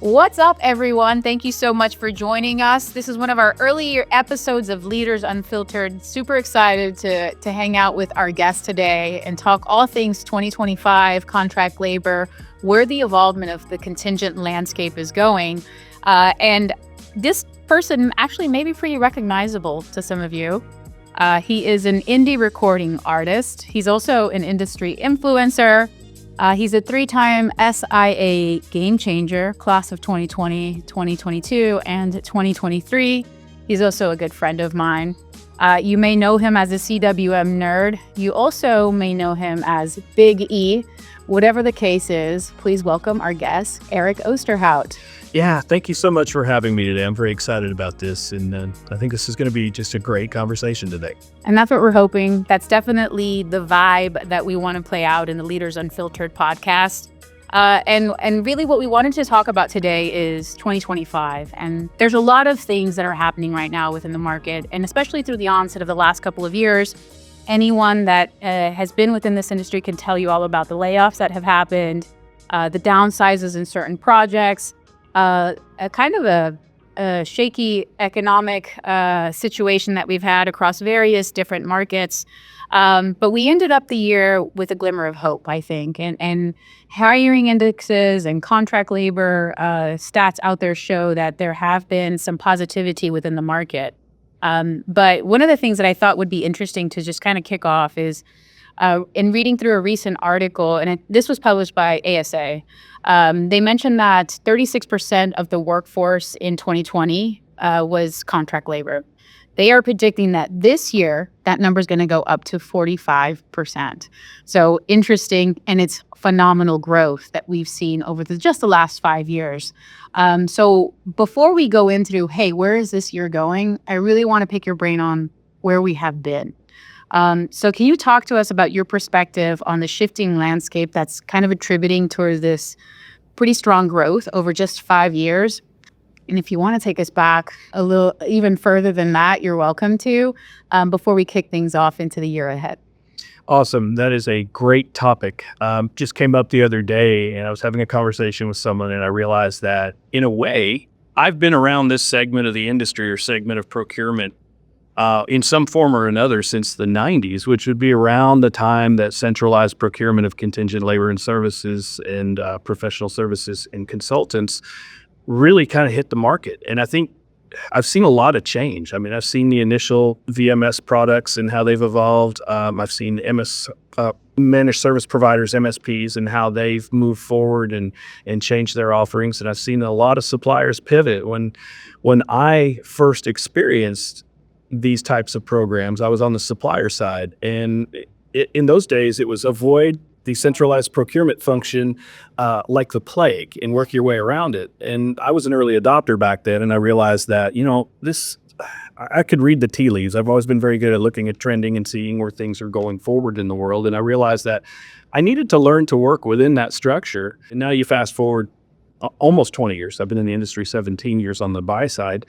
What's up, everyone? Thank you so much for joining us. This is one of our earlier episodes of Leaders Unfiltered. Super excited to hang out with our guest today and talk all things 2025, contract labor, where the evolvement of the contingent landscape is going. And this person actually may be pretty recognizable to some of you. He is an indie recording artist. He's also an industry influencer. He's a 3-time SIA Game Changer, class of 2020, 2022, and 2023. He's also a good friend of mine. You may know him as a CWM nerd. You also may know him as Big E. Whatever the case is, please welcome our guest, Eric Osterhout. Yeah, thank you so much for having me today. I'm very excited about this, and I think this is going to be just a great conversation today. And that's what we're hoping. That's definitely the vibe that we want to play out in the Leaders Unfiltered podcast. And really what we wanted to talk about today is 2025. And there's a lot of things that are happening right now within the market, and especially through the onset of the last couple of years. Anyone that has been within this industry can tell you all about the layoffs that have happened, the downsizes in certain projects, a kind of a shaky economic situation that we've had across various different markets. But we ended up the year with a glimmer of hope, I think, and hiring indexes and contract labor stats out there show that there have been some positivity within the market. But one of the things that I thought would be interesting to just kind of kick off is in reading through a recent article, and this was published by ASA, they mentioned that 36% of the workforce in 2020 was contract labor. They are predicting that this year, that number is going to go up to 45%. So interesting, and it's phenomenal growth that we've seen over just the last 5 years. So before we go into, hey, where is this year going? I really want to pick your brain on where we have been. So can you talk to us about your perspective on the shifting landscape that's kind of attributing towards this pretty strong growth over just 5 years? And if you want to take us back a little even further than that, you're welcome to, before we kick things off into the year ahead. Awesome. That is a great topic. Just came up the other day, and I was having a conversation with someone, and I realized that, in a way, I've been around this segment of the industry or segment of procurement in some form or another since the 90s, which would be around the time that centralized procurement of contingent labor and services and professional services and consultants really kind of hit the market. And I think I've seen a lot of change. I mean, I've seen the initial VMS products and how they've evolved. I've seen managed service providers, MSPs, and how they've moved forward and changed their offerings. And I've seen a lot of suppliers pivot. When I first experienced these types of programs, I was on the supplier side. And in those days, it was avoid the centralized procurement function like the plague and work your way around it. And I was an early adopter back then, and I realized that, I could read the tea leaves. I've always been very good at looking at trending and seeing where things are going forward in the world. And I realized that I needed to learn to work within that structure. And now you fast forward almost 20 years. I've been in the industry 17 years on the buy side,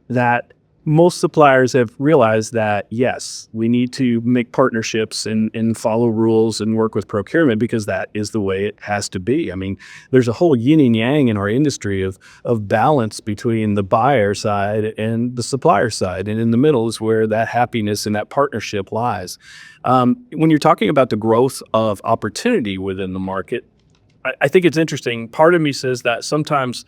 that most suppliers have realized that, yes, we need to make partnerships and follow rules and work with procurement because that is the way it has to be. I mean, there's a whole yin and yang in our industry of balance between the buyer side and the supplier side. And in the middle is where that happiness and that partnership lies. When you're talking about the growth of opportunity within the market, I think it's interesting. Part of me says that sometimes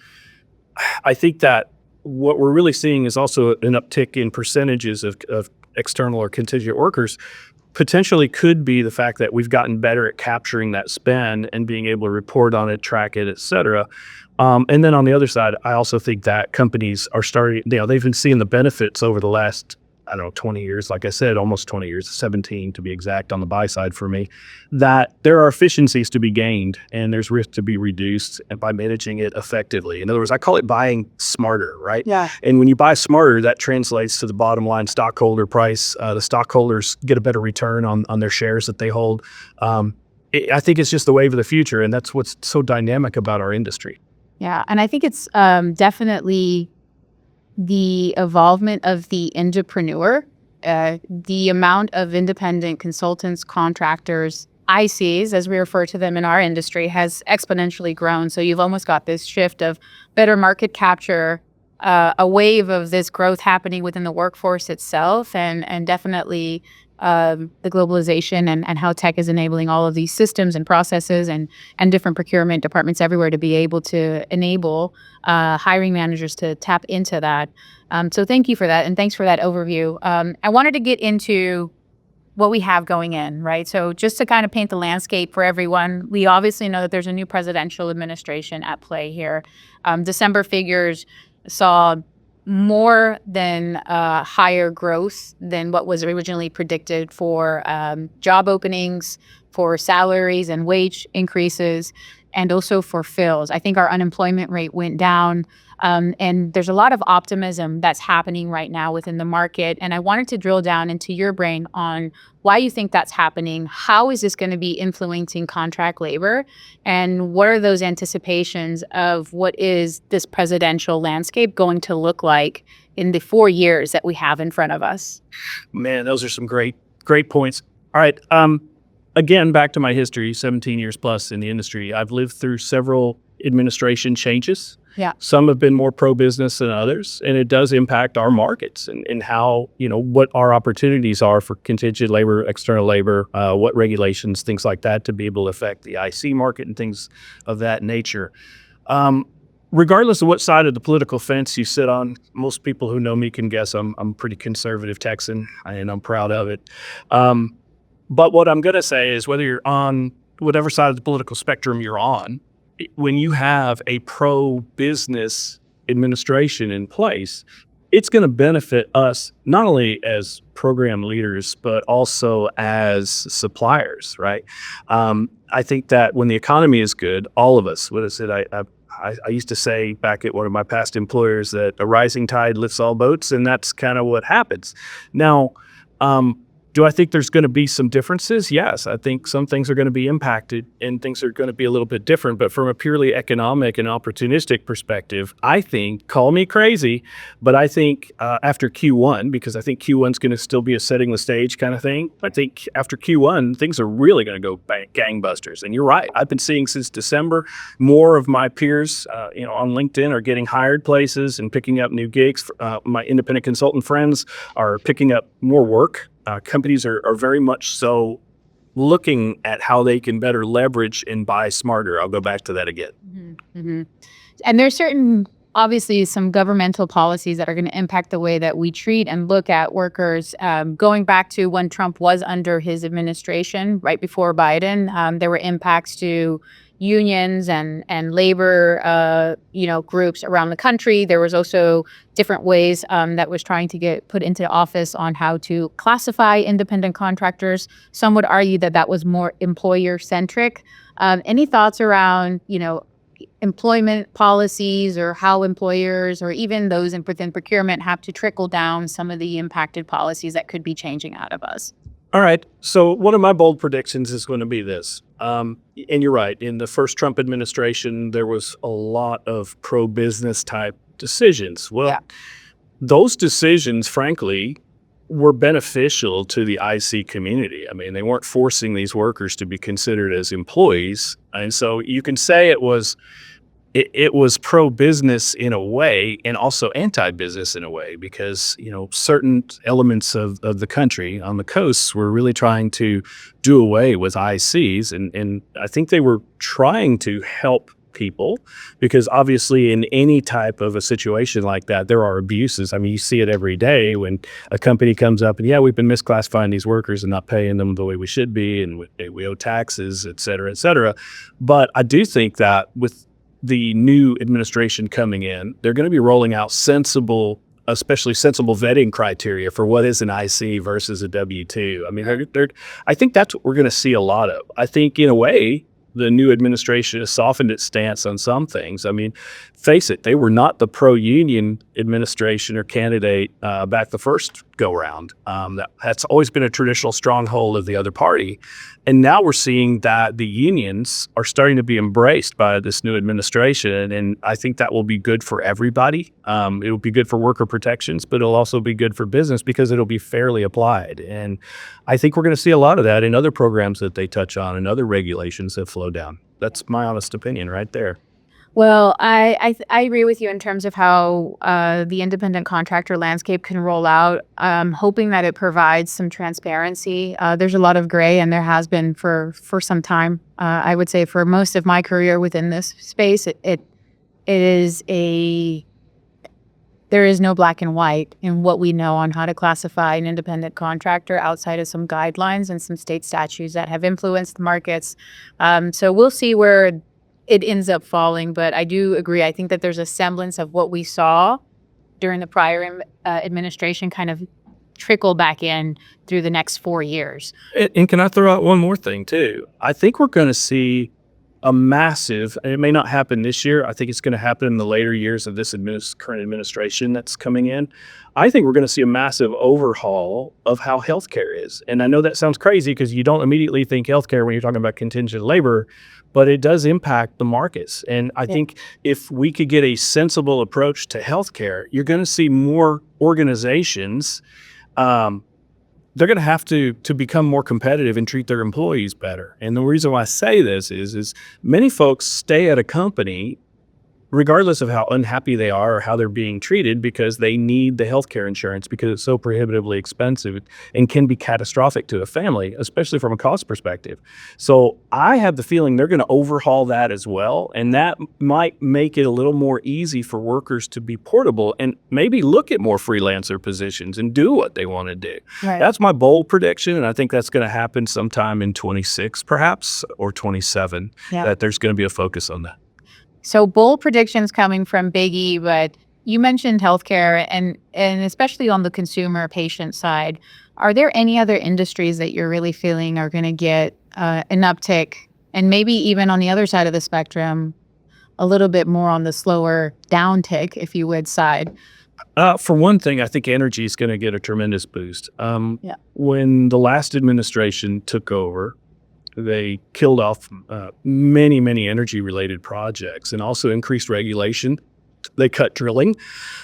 I think that what we're really seeing is also an uptick in percentages of external or contingent workers. Potentially could be the fact that we've gotten better at capturing that spend and being able to report on it, track it, et cetera. And then on the other side, I also think that companies are starting, they've been seeing the benefits over the last, 20 years, like I said, almost 20 years, 17 to be exact on the buy side for me, that there are efficiencies to be gained and there's risk to be reduced and by managing it effectively. In other words, I call it buying smarter, right? Yeah. And when you buy smarter, that translates to the bottom line stockholder price. The stockholders get a better return on their shares that they hold. I think it's just the wave of the future, and that's what's so dynamic about our industry. Yeah, and I think it's definitely the evolvement of the entrepreneur, the amount of independent consultants, contractors, ICs, as we refer to them in our industry, has exponentially grown. So you've almost got this shift of better market capture, a wave of this growth happening within the workforce itself, and definitely the globalization and how tech is enabling all of these systems and processes and different procurement departments everywhere to be able to enable hiring managers to tap into that. So thank you for that, and thanks for that overview. I wanted to get into what we have going in, right? So just to kind of paint the landscape for everyone, we obviously know that there's a new presidential administration at play here. December figures saw more than higher growth than what was originally predicted for job openings, for salaries and wage increases, and also for fills. I think our unemployment rate went down. And there's a lot of optimism that's happening right now within the market. And I wanted to drill down into your brain on why you think that's happening. How is this going to be influencing contract labor? And what are those anticipations of what is this presidential landscape going to look like in the 4 years that we have in front of us? Man, those are some great points. All right. Again, back to my history, 17 years plus in the industry. I've lived through several administration changes. Yeah. Some have been more pro-business than others, and it does impact our markets and how, what our opportunities are for contingent labor, external labor, what regulations, things like that, to be able to affect the IC market and things of that nature. Regardless of what side of the political fence you sit on, most people who know me can guess I'm a pretty conservative Texan, and I'm proud of it. But what I'm going to say is whether you're on whatever side of the political spectrum you're on, when you have a pro-business administration in place, it's going to benefit us not only as program leaders, but also as suppliers, right? I think that when the economy is good, all of us, what is it? I used to say back at one of my past employers that a rising tide lifts all boats, and that's kind of what happens. Now, do I think there's going to be some differences? Yes, I think some things are going to be impacted and things are going to be a little bit different. But from a purely economic and opportunistic perspective, I think, call me crazy, but I think after Q1, because I think Q1 is going to still be a setting the stage kind of thing, I think after Q1, things are really going to go gangbusters. And you're right. I've been seeing since December, more of my peers on LinkedIn are getting hired places and picking up new gigs. My independent consultant friends are picking up more work. Companies are very much so looking at how they can better leverage and buy smarter. I'll go back to that again. Mm-hmm. Mm-hmm. And there's obviously some governmental policies that are going to impact the way that we treat and look at workers. Going back to when Trump was under his administration, right before Biden, there were impacts to unions and labor, groups around the country. There was also different ways that was trying to get put into office on how to classify independent contractors. Some would argue that that was more employer-centric. Any thoughts around, employment policies or how employers or even those within procurement have to trickle down some of the impacted policies that could be changing out of us? All right. So one of my bold predictions is going to be this. And you're right. In the first Trump administration, there was a lot of pro-business type decisions. Well, those decisions, frankly, were beneficial to the IC community. I mean, they weren't forcing these workers to be considered as employees. And so you can say it was pro-business in a way and also anti-business in a way because, certain elements of the country on the coasts were really trying to do away with ICs. And I think they were trying to help people because obviously in any type of a situation like that, there are abuses. I mean, you see it every day when a company comes up and, we've been misclassifying these workers and not paying them the way we should be. And we owe taxes, et cetera, et cetera. But I do think that with the new administration coming in, they're going to be rolling out especially sensible vetting criteria for what is an IC versus a W-2. I mean, I think that's what we're going to see a lot of. I think in a way, the new administration has softened its stance on some things. I mean, face it, they were not the pro-union administration or candidate back the first go round. That's always been a traditional stronghold of the other party. And now we're seeing that the unions are starting to be embraced by this new administration. And I think that will be good for everybody. It will be good for worker protections, but it'll also be good for business because it'll be fairly applied. And I think we're going to see a lot of that in other programs that they touch on and other regulations that flow down. That's my honest opinion right there. Well, I agree with you in terms of how the independent contractor landscape can roll out. Hoping that it provides some transparency. There's a lot of gray, and there has been for some time. I would say for most of my career within this space, there is no black and white in what we know on how to classify an independent contractor outside of some guidelines and some state statutes that have influenced the markets. So we'll see where it ends up falling, but I do agree. I think that there's a semblance of what we saw during the prior administration kind of trickle back in through the next 4 years. And can I throw out one more thing too? I think we're going to see a massive, and it may not happen this year. I think it's going to happen in the later years of this current administration that's coming in. I think we're going to see a massive overhaul of how healthcare is. And I know that sounds crazy because you don't immediately think healthcare when you're talking about contingent labor, but it does impact the markets. And I think if we could get a sensible approach to healthcare, you're going to see more organizations. They're going to have to become more competitive and treat their employees better. And the reason why I say this is many folks stay at a company regardless of how unhappy they are or how they're being treated because they need the healthcare insurance because it's so prohibitively expensive and can be catastrophic to a family, especially from a cost perspective. So I have the feeling they're going to overhaul that as well. And that might make it a little more easy for workers to be portable and maybe look at more freelancer positions and do what they want to do. Right. That's my bold prediction. And I think that's going to happen sometime in 26 perhaps or 27, that there's going to be a focus on that. So bold predictions coming from Big E, but you mentioned healthcare and especially on the consumer patient side. Are there any other industries that you're really feeling are going to get an uptick and maybe even on the other side of the spectrum, a little bit more on the slower downtick, if you would, side? For one thing, I think energy is going to get a tremendous boost. When the last administration took over, they killed off many energy-related projects and also increased regulation. They cut drilling.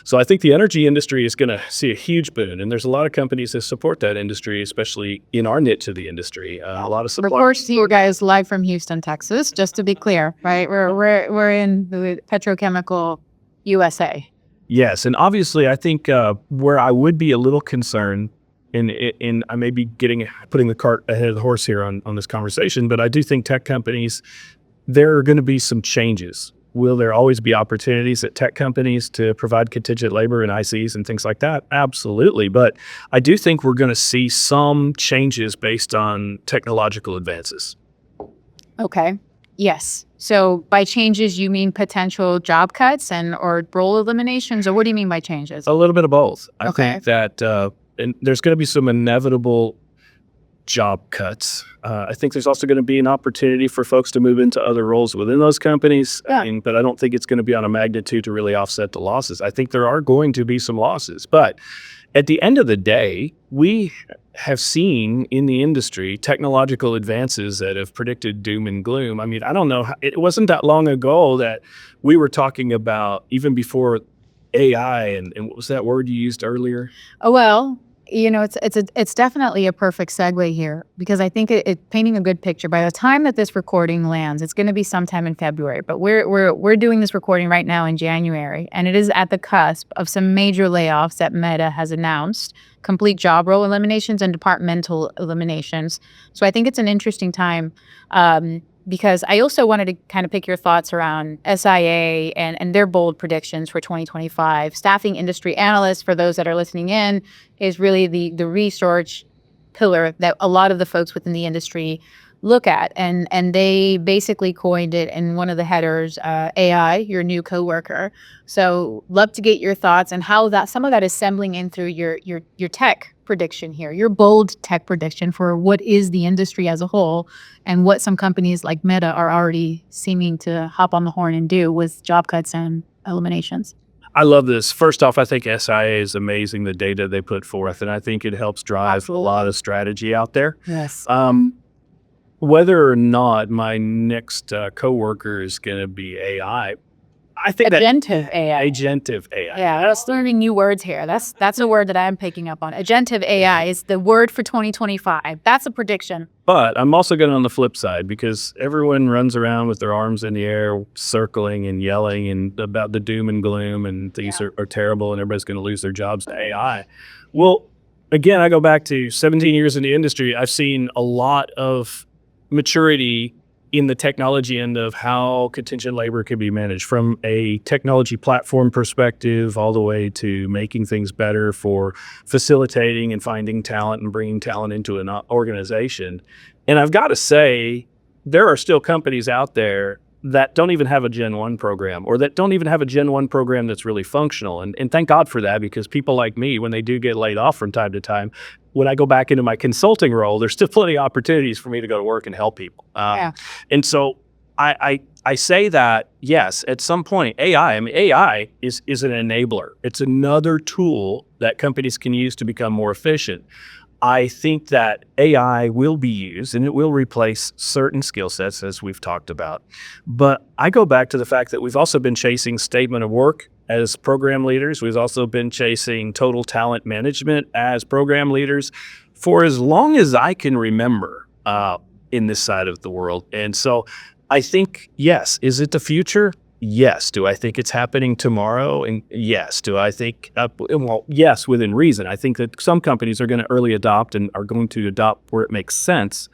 So I think the energy industry is going to see a huge boon. And there's a lot of companies that support that industry, especially in our niche of the industry. A lot of suppliers. Reports to you guys live from Houston, Texas, just to be clear, right? We're in the petrochemical USA. Yes. And obviously, I think where I would be a little concerned, and I may be putting the cart ahead of the horse here on this conversation, but I do think tech companies, there are going to be some changes. Will there always be opportunities at tech companies to provide contingent labor and ICs and things like that? Absolutely. But I do think we're going to see some changes based on technological advances. Okay. Yes. So by changes, you mean potential job cuts or role eliminations, or what do you mean by changes? A little bit of both. I Okay. think that and there's going to be some inevitable job cuts. I think there's also going to be an opportunity for folks to move into other roles within those companies. Yeah. But I don't think it's going to be on a magnitude to really offset the losses. I think there are going to be some losses. But at the end of the day, we have seen in the industry technological advances that have predicted doom and gloom. I mean, I don't know. It wasn't that long ago that we were talking about, even before AI, and what was that word you used earlier? Oh, well, it's definitely a perfect segue here because I think it painting a good picture. By the time that this recording lands, it's going to be sometime in February, but we're doing this recording right now in January, and it is at the cusp of some major layoffs that Meta has announced, complete job role eliminations and departmental eliminations. So I think it's an interesting time. Because I also wanted to kind of pick your thoughts around SIA and their bold predictions for 2025. Staffing industry analysts, for those that are listening in, is really the research pillar that a lot of the folks within the industry look at. And they basically coined it in one of the headers, AI, your new coworker. So love to get your thoughts and how some of that is assembling in through your tech prediction here, your bold tech prediction for what is the industry as a whole and what some companies like Meta are already seeming to hop on the horn and do with job cuts and eliminations. I love this. First off, I think SIA is amazing, the data they put forth, and I think it helps drive a lot of strategy out there. Yes. Whether or not my next coworker is going to be AI, I think that Agentive AI. agentive AI. Yeah, I was learning new words here. That's a word that I'm picking up on. Agentive AI is the word for 2025. That's a prediction. But I'm also going on the flip side because everyone runs around with their arms in the air, circling and yelling and about the doom and gloom and things are terrible and everybody's going to lose their jobs to AI. Well, again, I go back to 17 years in the industry. I've seen a lot of maturity in the technology end of how contingent labor can be managed from a technology platform perspective all the way to making things better for facilitating and finding talent and bringing talent into an organization. And I've got to say, there are still companies out there that don't even have a Gen 1 program or that don't even have a Gen 1 program that's really functional. And thank God for that, because people like me, when they do get laid off from time to time, when I go back into my consulting role, there's still plenty of opportunities for me to go to work and help people. And so I say that, yes, at some point, AI is an enabler. It's another tool that companies can use to become more efficient. I think that AI will be used and it will replace certain skill sets, as we've talked about. But I go back to the fact that we've also been chasing statement of work as program leaders. We've also been chasing total talent management as program leaders for as long as I can remember in this side of the world. And so I think, yes, is it the future? Yes. Do I think it's happening tomorrow? And yes. Do I think, well, yes, within reason. I think that some companies are going to early adopt and are going to adopt where it makes sense.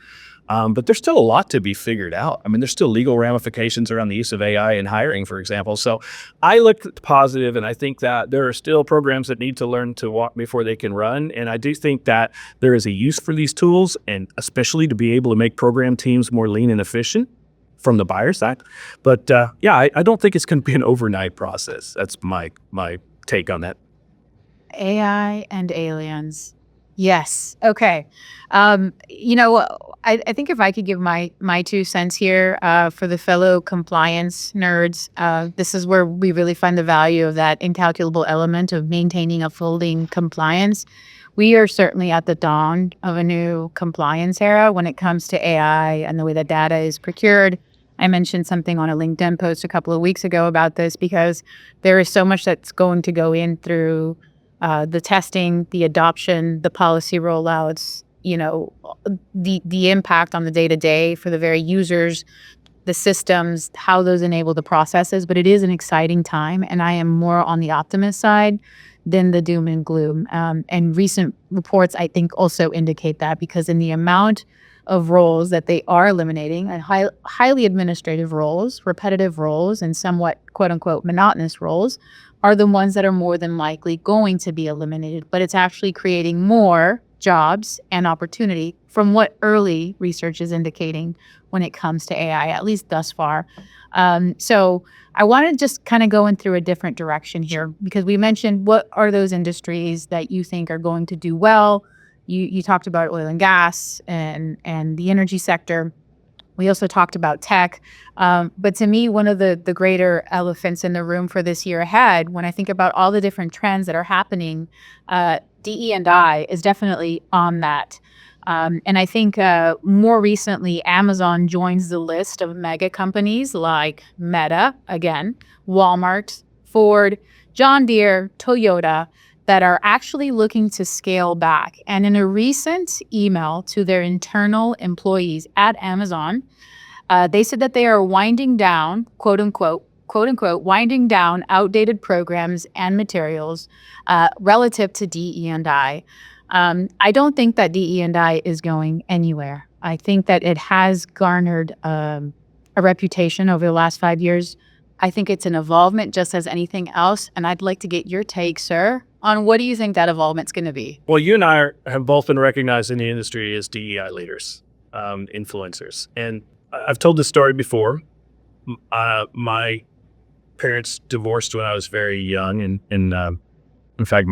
But there's still a lot to be figured out. I mean, there's still legal ramifications around the use of AI in hiring, for example. So I look positive, and I think that there are still programs that need to learn to walk before they can run. And I do think that there is a use for these tools, and especially to be able to make program teams more lean and efficient from the buyer side. But I don't think it's going to be an overnight process. That's my take on that. AI and aliens. Yes. Okay. I think if I could give my 2 cents here for the fellow compliance nerds, this is where we really find the value of that incalculable element of maintaining upholding compliance. We are certainly at the dawn of a new compliance era when it comes to AI and the way that data is procured. I mentioned something on a LinkedIn post a couple of weeks ago about this because there is so much that's going to go in through the testing, the adoption, the policy rollouts, the impact on the day-to-day for the very users, the systems, how those enable the processes. But it is an exciting time, and I am more on the optimist side than the doom and gloom. And recent reports, I think, also indicate that, because in the amount of roles that they are eliminating, and highly administrative roles, repetitive roles, and somewhat quote-unquote monotonous roles are the ones that are more than likely going to be eliminated. But it's actually creating more jobs and opportunity from what early research is indicating when it comes to AI, at least thus far. So I want to just kind of go in through a different direction here, because we mentioned what are those industries that you think are going to do well. You talked about oil and gas and the energy sector. We also talked about tech. But to me, one of the greater elephants in the room for this year ahead, when I think about all the different trends that are happening, DE&I is definitely on that. And I think more recently, Amazon joins the list of mega companies like Meta, again, Walmart, Ford, John Deere, Toyota, that are actually looking to scale back. And in a recent email to their internal employees at Amazon, they said that they are winding down, quote unquote, winding down outdated programs and materials relative to DE&I. I don't think that DE&I is going anywhere. I think that it has garnered a reputation over the last 5 years. I think it's an evolvement just as anything else. And I'd like to get your take, sir, on what do you think that evolvement's going to be? Well, you and I have both been recognized in the industry as DEI leaders, influencers. And I've told this story before. My parents divorced when I was very young. And in fact,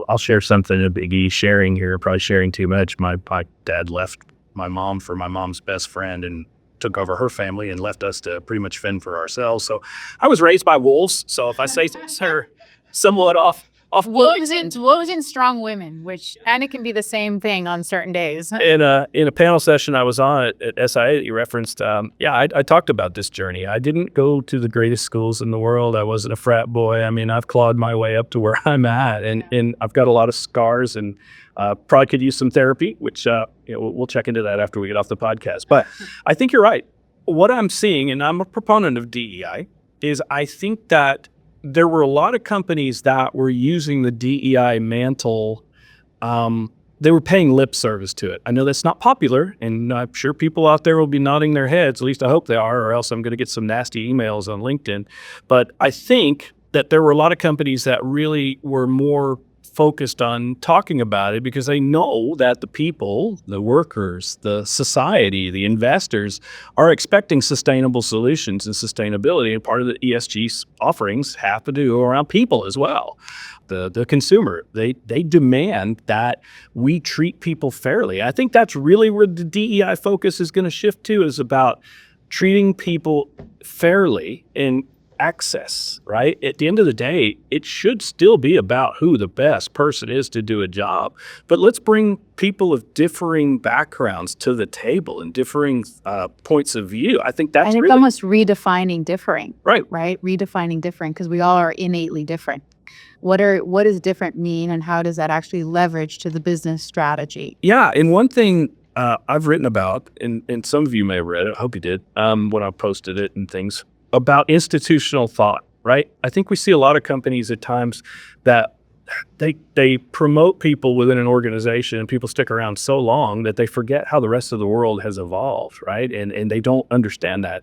I'll share something, a biggie sharing here, probably sharing too much. My dad left my mom for my mom's best friend and took over her family and left us to pretty much fend for ourselves. So I was raised by wolves. So if I say, sir, somewhat off. Wolves and strong women, which and it can be the same thing on certain days. In a panel session I was on at SIA that you referenced, I talked about this journey. I didn't go to the greatest schools in the world. I wasn't a frat boy. I mean, I've clawed my way up to where I'm at, and I've got a lot of scars, and probably could use some therapy, which we'll check into that after we get off the podcast. But I think you're right. What I'm seeing, and I'm a proponent of DEI, is I think that there were a lot of companies that were using the DEI mantle. They were paying lip service to it. I know that's not popular, and I'm sure people out there will be nodding their heads. At least I hope they are, or else I'm going to get some nasty emails on LinkedIn. But I think that there were a lot of companies that really were more focused on talking about it because they know that the people, the workers, the society, the investors are expecting sustainable solutions and sustainability. And part of the ESG offerings have to do around people as well. The consumer, they demand that we treat people fairly. I think that's really where the DEI focus is going to shift to, is about treating people fairly and access, right? At the end of the day, it should still be about who the best person is to do a job. But let's bring people of differing backgrounds to the table and differing points of view. I think that's and it's really almost redefining differing. right. Redefining different, because we all are innately different. What does different mean, and how does that actually leverage to the business strategy? Yeah, and one thing I've written about, and some of you may have read it, I hope you did, when I posted it and things, about institutional thought, right? I think we see a lot of companies at times that they promote people within an organization, and people stick around so long that they forget how the rest of the world has evolved, right? And they don't understand that.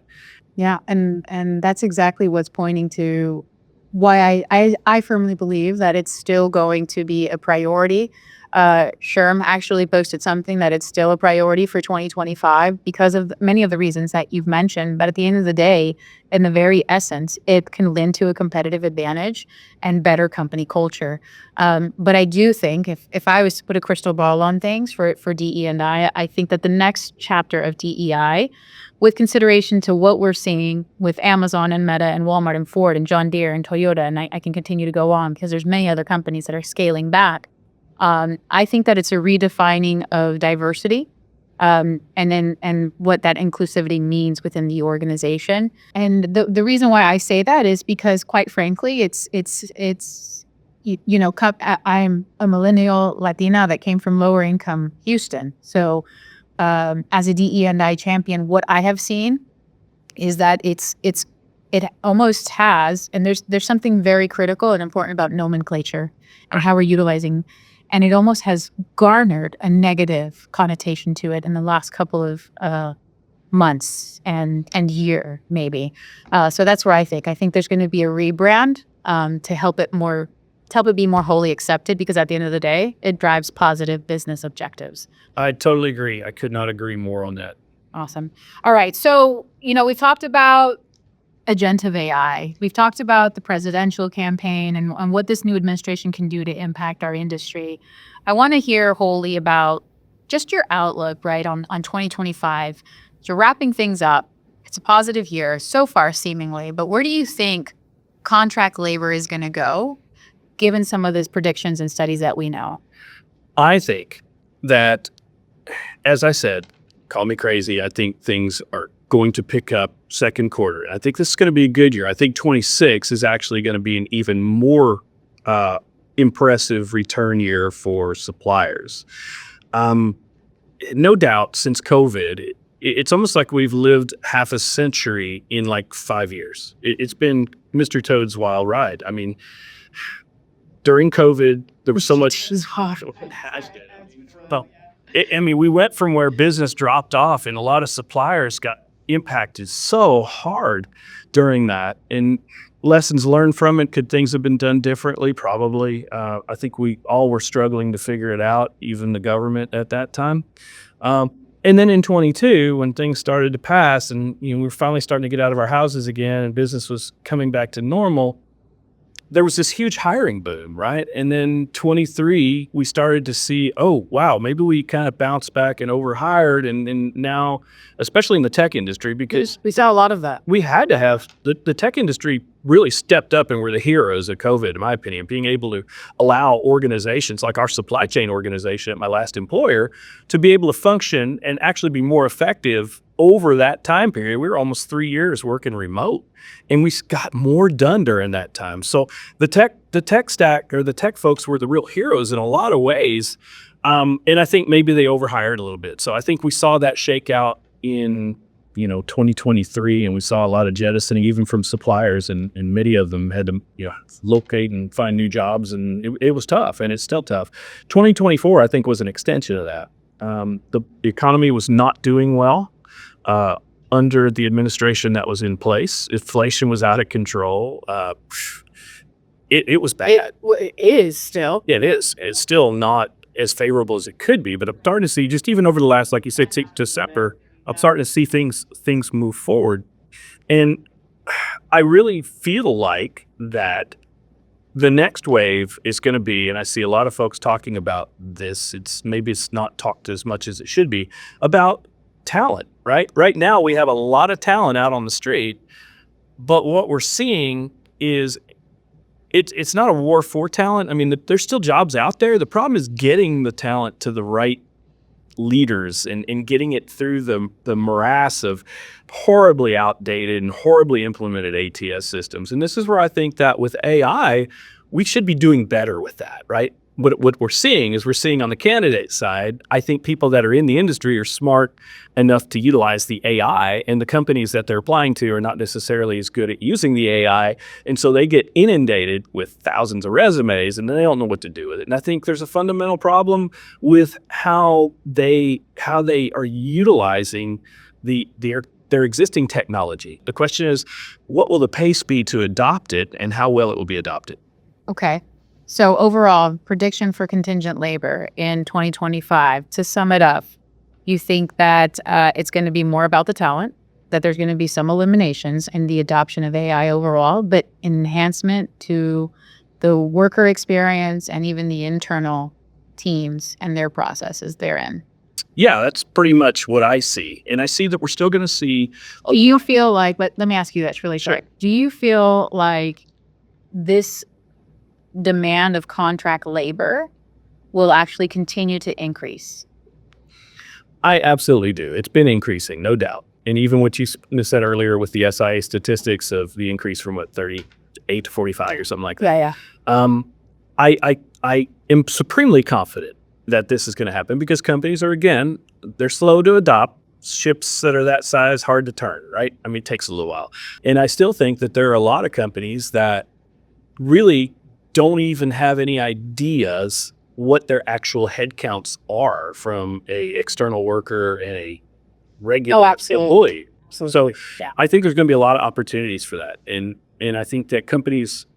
Yeah, and that's exactly what's pointing to why I firmly believe that it's still going to be a priority. Sherm actually posted something that it's still a priority for 2025 because of many of the reasons that you've mentioned. But at the end of the day, in the very essence, it can lend to a competitive advantage and better company culture. But I do think if I was to put a crystal ball on things for DE&I, I think that the next chapter of DEI, with consideration to what we're seeing with Amazon and Meta and Walmart and Ford and John Deere and Toyota, and I can continue to go on because there's many other companies that are scaling back. I think that it's a redefining of diversity, and what that inclusivity means within the organization. And the reason why I say that is because, quite frankly, I'm a millennial Latina that came from lower income Houston. So as a DE&I champion, what I have seen is that it almost has, and there's something very critical and important about nomenclature and how we're utilizing. And it almost has garnered a negative connotation to it in the last couple of months and year, maybe. So that's where I think there's going to be a rebrand to help it be more wholly accepted, because at the end of the day, it drives positive business objectives. I totally agree. I could not agree more on that. Awesome. All right. So, we've talked about agentive AI. We've talked about the presidential campaign and what this new administration can do to impact our industry. I want to hear wholly about just your outlook, right, on 2025. So wrapping things up, it's a positive year so far, seemingly, but where do you think contract labor is going to go, given some of those predictions and studies that we know? I think that, as I said, call me crazy, I think things are going to pick up second quarter. I think this is going to be a good year. I think 26 is actually going to be an even more impressive return year for suppliers. No doubt, since COVID, it's almost like we've lived half a century in like 5 years. It's been Mr. Toad's wild ride. I mean, during COVID, there was so much. Well, we went from where business dropped off, and a lot of suppliers got impacted so hard during that. And lessons learned from it. Could things have been done differently? Probably. I think we all were struggling to figure it out, even the government at that time. And then in 22, when things started to pass and we were finally starting to get out of our houses again and business was coming back to normal, there was this huge hiring boom, right? And then 23, we started to see, oh, wow, maybe we kind of bounced back and overhired. And now, especially in the tech industry, because We saw a lot of that. we had to have the tech industry really stepped up and were the heroes of COVID, in my opinion, being able to allow organizations like our supply chain organization at my last employer to be able to function and actually be more effective over that time period. We were almost 3 years working remote, and we got more done during that time. So the tech stack or the tech folks were the real heroes in a lot of ways. And I think maybe they overhired a little bit. So I think we saw that shakeout in 2023, and we saw a lot of jettisoning even from suppliers, and many of them had to locate and find new jobs, and it was tough, and it's still tough. 2024, I think, was an extension of that. The economy was not doing well under the administration that was in place. Inflation was out of control. It was bad. It is still. It is. It's still not as favorable as it could be, but I'm starting to see, just even over the last, like you said, December, I'm starting to see things move forward. And I really feel like that the next wave is going to be, and I see a lot of folks talking about this, maybe it's not talked as much as it should be, about talent, right? Right now we have a lot of talent out on the street, but what we're seeing is it's not a war for talent. I mean, there's still jobs out there. The problem is getting the talent to the right leaders and getting it through the morass of horribly outdated and horribly implemented ATS systems. And this is where I think that with AI, we should be doing better with that, right? What we're seeing on the candidate side, I think people that are in the industry are smart enough to utilize the AI, and the companies that they're applying to are not necessarily as good at using the AI. And so they get inundated with thousands of resumes, and they don't know what to do with it. And I think there's a fundamental problem with how they are utilizing their existing technology. The question is, what will the pace be to adopt it, and how well it will be adopted? Okay. So overall, prediction for contingent labor in 2025, to sum it up, you think that it's going to be more about the talent, that there's going to be some eliminations in the adoption of AI overall, but enhancement to the worker experience and even the internal teams and their processes therein. Yeah, that's pretty much what I see. And I see that we're still going to see. Do you feel like, but let me ask you that's really quick. Do you feel like this demand of contract labor will actually continue to increase? I absolutely do. It's been increasing, no doubt. And even what you said earlier with the SIA statistics of the increase from 38 to 45 or something like that. Yeah. I am supremely confident that this is going to happen because companies are, again, they're slow to adopt. Ships that are that size, hard to turn, right? I mean, it takes a little while. And I still think that there are a lot of companies that really don't even have any ideas what their actual headcounts are from a external worker and a regular employee. Absolutely. So Yeah. I think there's going to be a lot of opportunities for that. And I think that companies,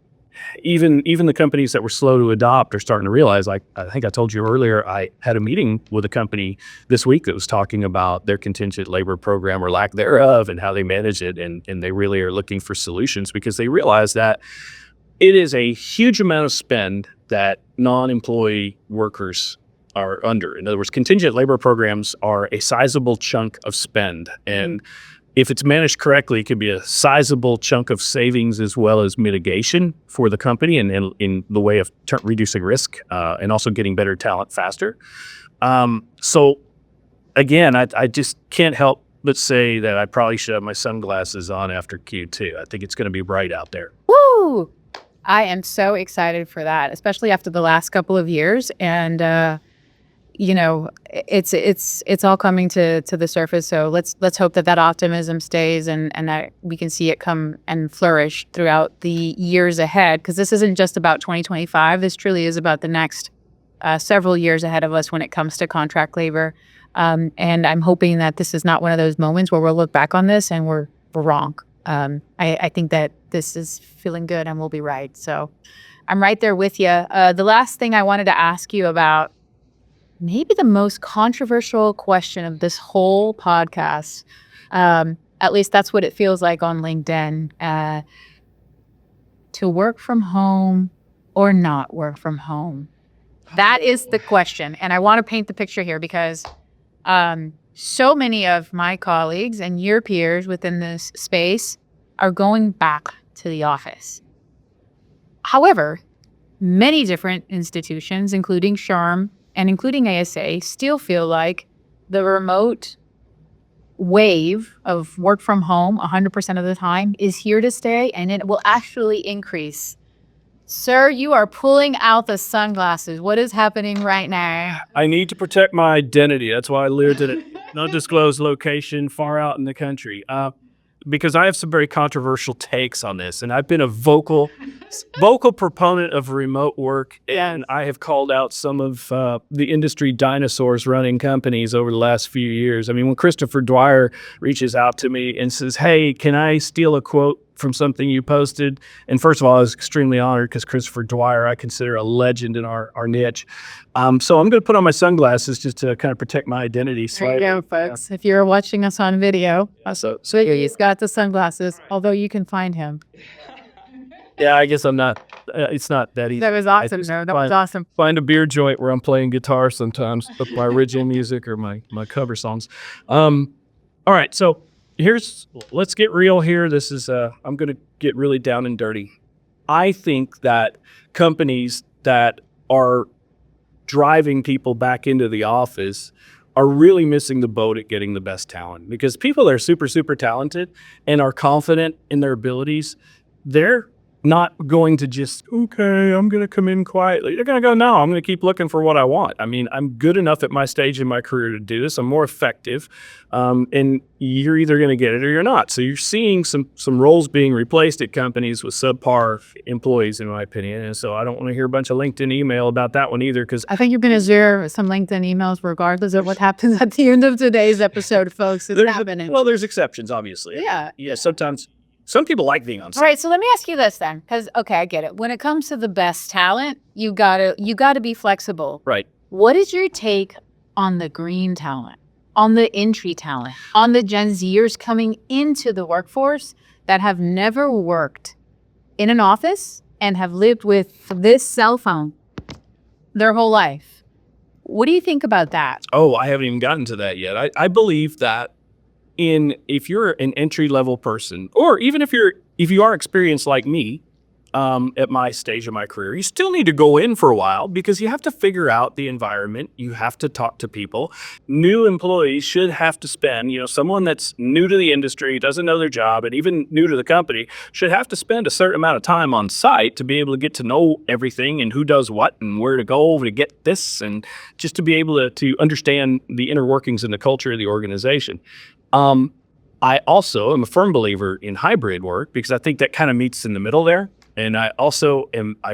even the companies that were slow to adopt, are starting to realize, like I think I told you earlier, I had a meeting with a company this week that was talking about their contingent labor program or lack thereof and how they manage it. And they really are looking for solutions because they realize that it is a huge amount of spend that non-employee workers are under. In other words, contingent labor programs are a sizable chunk of spend. And if it's managed correctly, it can be a sizable chunk of savings as well as mitigation for the company and in the way of reducing risk and also getting better talent faster. So again, I just can't help but say that I probably should have my sunglasses on after Q2. I think it's going to be bright out there. Woo! I am so excited for that, especially after the last couple of years. And, it's all coming to the surface. So let's hope that optimism stays and that we can see it come and flourish throughout the years ahead. Because this isn't just about 2025. This truly is about the next several years ahead of us when it comes to contract labor. And I'm hoping that this is not one of those moments where we'll look back on this and we're wrong. I think that this is feeling good and we'll be right. So I'm right there with you. The last thing I wanted to ask you about, maybe the most controversial question of this whole podcast, at least that's what it feels like on LinkedIn. to work from home or not work from home? That is the question. And I want to paint the picture here because so many of my colleagues and your peers within this space are going back to the office. However, many different institutions, including SHRM and including ASA, still feel like the remote wave of work from home 100% of the time is here to stay, and it will actually increase. Sir, you are pulling out the sunglasses. What is happening right now? I need to protect my identity. That's why I lived at a not disclosed location far out in the country. Because I have some very controversial takes on this, and I've been a vocal proponent of remote work, and I have called out some of the industry dinosaurs running companies over the last few years. I mean, when Christopher Dwyer reaches out to me and says, "Hey, can I steal a quote from something you posted?" And first of all, I was extremely honored because Christopher Dwyer, I consider a legend in our niche. So I'm going to put on my sunglasses just to kind of protect my identity. There you go, folks. Yeah. If you're watching us on video, so he's got the sunglasses, although you can find him. Yeah, I guess I'm not. It's not that easy. That was awesome. That was awesome. Find a beer joint where I'm playing guitar sometimes, with my original music or my cover songs. All right, so let's get real here. This is I'm going to get really down and dirty. I think that companies that are driving people back into the office are really missing the boat at getting the best talent, because people that are super, super talented and are confident in their abilities, they're not going to just, okay, I'm going to come in quietly. They're going to go, no, I'm going to keep looking for what I want. I mean, I'm good enough at my stage in my career to do this. I'm more effective. And you're either going to get it or you're not. So you're seeing some roles being replaced at companies with subpar employees, in my opinion. And so I don't want to hear a bunch of LinkedIn email about that one either, because I think you're going to share some LinkedIn emails regardless of what happens at the end of today's episode, folks. It's happening. Well, there's exceptions, obviously. Yeah. Sometimes some people like being on site. All right, so let me ask you this then, because okay, I get it. When it comes to the best talent, you gotta be flexible. Right. What is your take on the green talent, on the entry talent, on the Gen Zers coming into the workforce that have never worked in an office and have lived with this cell phone their whole life? What do you think about that? Oh, I haven't even gotten to that yet. I believe that if you're an entry-level person, or even if you are experienced like me, at my stage of my career, you still need to go in for a while, because you have to figure out the environment. You have to talk to people. New employees should have to spend, someone that's new to the industry, doesn't know their job, and even new to the company should have to spend a certain amount of time on site to be able to get to know everything and who does what and where to go to get this, and just to be able to understand the inner workings and the culture of the organization. I also am a firm believer in hybrid work, because I think that kind of meets in the middle there. And I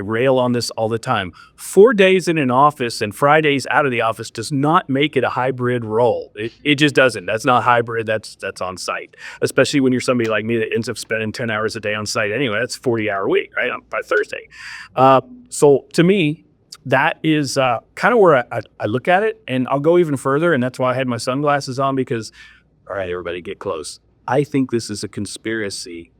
rail on this all the time. 4 days in an office and Fridays out of the office does not make it a hybrid role. It just doesn't. That's not hybrid. That's on site, especially when you're somebody like me that ends up spending 10 hours a day on site anyway. That's a 40-hour week, right? By Thursday. So to me, that is kind of where I look at it. And I'll go even further. And that's why I had my sunglasses on, because, all right, everybody get close. I think this is a conspiracy.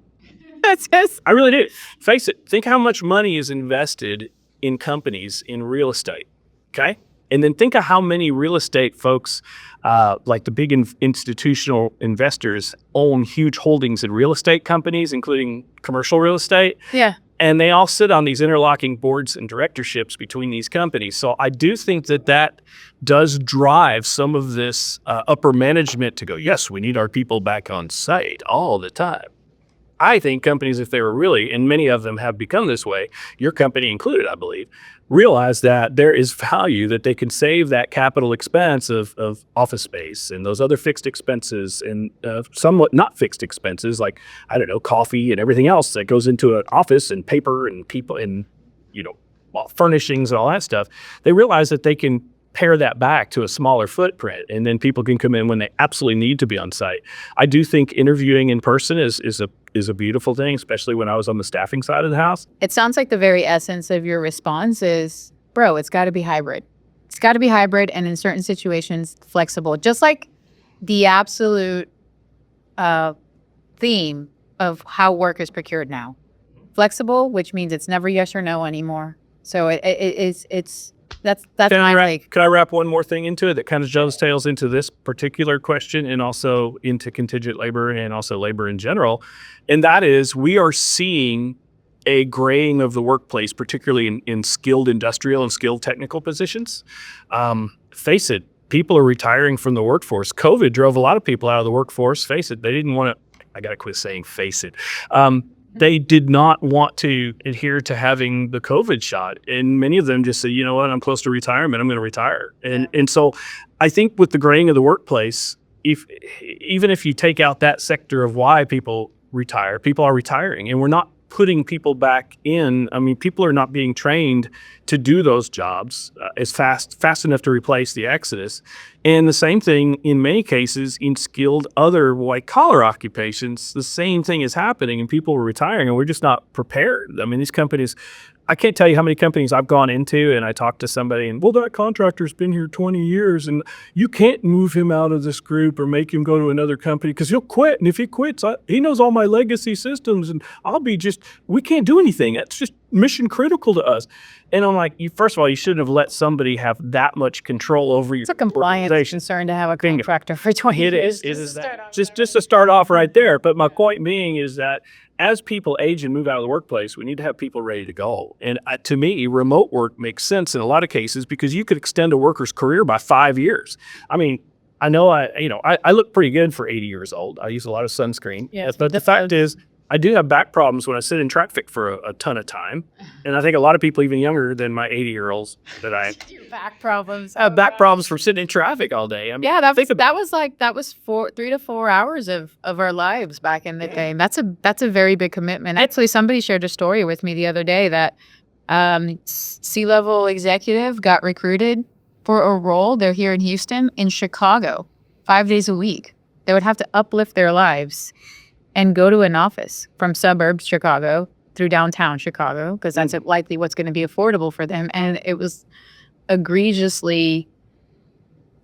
I really do. Face it. Think how much money is invested in companies in real estate. Okay. And then think of how many real estate folks, like the big institutional investors, own huge holdings in real estate companies, including commercial real estate. Yeah. And they all sit on these interlocking boards and directorships between these companies. So I do think that does drive some of this upper management to go, yes, we need our people back on site all the time. I think companies, if they were really, and many of them have become this way, your company included, I believe, realize that there is value, that they can save that capital expense of office space and those other fixed expenses and somewhat not fixed expenses, like, I don't know, coffee and everything else that goes into an office, and paper and people and, furnishings and all that stuff. They realize that they can pare that back to a smaller footprint, and then people can come in when they absolutely need to be on site. I do think interviewing in person is a beautiful thing, especially when I was on the staffing side of the house. It sounds like the very essence of your response is, bro, it's got to be hybrid. It's got to be hybrid, and in certain situations, flexible. Just like the absolute theme of how work is procured now. flexible, which means it's never yes or no anymore. So that's Can my I take. could I wrap one more thing into it that kind of dovetails into this particular question and also into contingent labor and also labor in general? And that is, we are seeing a graying of the workplace, particularly in skilled industrial and skilled technical positions. Face it, people are retiring from the workforce. COVID drove a lot of people out of the workforce. Face it, they didn't want to. I got to quit saying face it. They did not want to adhere to having the COVID shot. And many of them just said, you know what, I'm close to retirement, I'm going to retire. And so I think with the graying of the workplace, even if you take out that sector of why people retire, people are retiring, and we're not putting people back in. I mean, people are not being trained to do those jobs as fast enough to replace the exodus. And the same thing in many cases in skilled other white collar occupations, the same thing is happening and people are retiring and we're just not prepared. I mean, these companies, I can't tell you how many companies I've gone into and I talked to somebody and, well, that contractor's been here 20 years and you can't move him out of this group or make him go to another company because he'll quit. And if he quits, he knows all my legacy systems and we can't do anything. That's just mission critical to us. And I'm like, first of all, you shouldn't have let somebody have that much control over your It's a compliance concern to have a contractor for 20 years. It is that. Just to start off right there. But my point being is that as people age and move out of the workplace, we need to have people ready to go. And to me, remote work makes sense in a lot of cases because you could extend a worker's career by 5 years. I mean, I know I look pretty good for 80 years old. I use a lot of sunscreen. Yes, but the fact is, I do have back problems when I sit in traffic for a ton of time. And I think a lot of people even younger than my 80-year-olds that I back problems. have back problems from sitting in traffic all day. I mean, Yeah, that was 3 to 4 hours of our lives back in the day. And that's a very big commitment. Actually, somebody shared a story with me the other day that C-level executive got recruited for a role. They're here in Houston, in Chicago, 5 days a week. They would have to uplift their lives and go to an office from suburbs Chicago through downtown Chicago, because that's likely what's going to be affordable for them. And it was egregiously,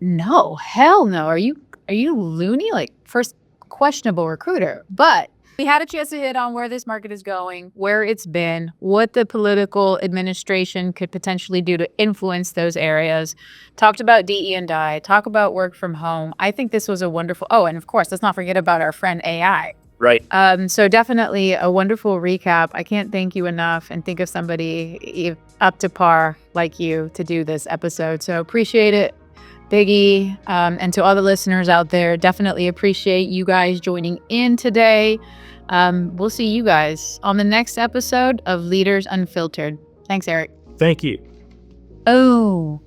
no, hell no. Are you loony? Like, first, questionable recruiter. But we had a chance to hit on where this market is going, where it's been, what the political administration could potentially do to influence those areas. Talked about DE&I, talk about work from home. I think this was a wonderful, and of course, let's not forget about our friend AI. Right. So definitely a wonderful recap. I can't thank you enough and think of somebody up to par like you to do this episode. So appreciate it, Biggie. And to all the listeners out there, definitely appreciate you guys joining in today. We'll see you guys on the next episode of Leaders Unfiltered. Thanks, Eric. Thank you. Oh.